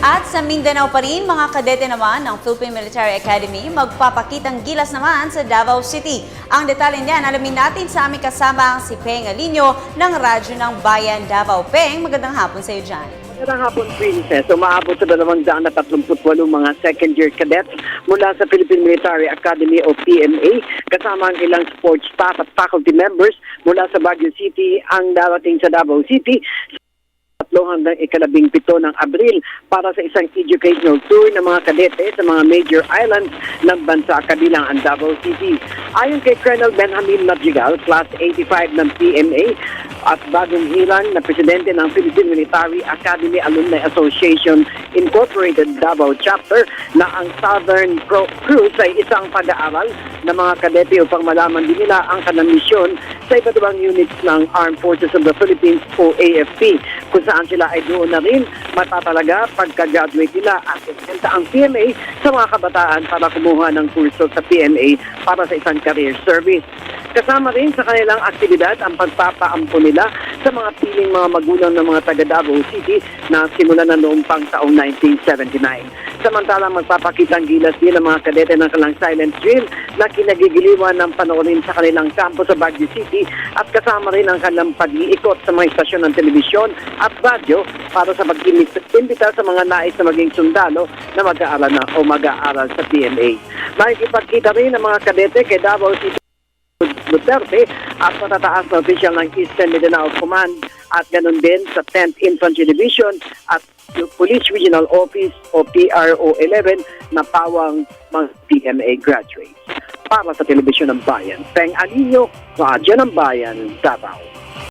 At sa Mindanao pa rin, mga kadete naman ng Philippine Military Academy magpapakitang gilas naman sa Davao City. Ang detalye niyan, alamin natin sa aming kasama si Peng Alinio ng Radyo ng Bayan Davao. Peng, magandang hapon sa iyo dyan. Magandang hapon, Princess. Umaabot sa 238 mga second-year cadets mula sa Philippine Military Academy o PMA, kasama ang ilang sports staff at faculty members mula sa Baguio City ang darating sa Davao City hanggang 17 ng Abril para sa isang educational tour ng mga kadete sa mga major islands ng bansa kabilang ang Davao City. Ayon kay Colonel Benjamin Madrigal, Class 85 ng PMA at bagong hilang na presidente ng Philippine Military Academy Alumni Association Incorporated Davao Chapter, na ang Southern Cruise ay isang pag-aaral ng mga kadete upang malaman din nila ang kanilang misyon sa iba't ibang units ng Armed Forces of the Philippines o AFP, kung saan sila ay doon na rin matatalaga pagka-graduate nila at ibenta ang PMA sa mga kabataan para kumuha ng kurso sa PMA para sa isang career service. Kasama rin sa kanilang aktibidad ang pagpapaampo nila sa mga piling mga magulang ng mga taga Davao City na simula na noong pang taong 1979. Samantalang magpapakitang gilas din ang mga kadete ng kanilang silent drill na kinagigiliwan ng panoorin sa kanilang kampo sa Baguio City, at kasama rin ang kanilang pag-iikot sa mga istasyon ng telebisyon at radyo para sa pag-imbita sa mga nais na maging sundalo na mag-aaral na o mag-aaral sa PMA. Makikipagkita rin ang mga kadete kay Davao City Duterte at matataas na opisyal ng Eastern Mindanao Command at ganun din sa 10th Infantry Division at Police Regional Office o PRO 11 na pawang mga PMA graduates. Para sa Telebisyon ng Bayan, Peng Alinio, Radyo ng Bayan, Davao.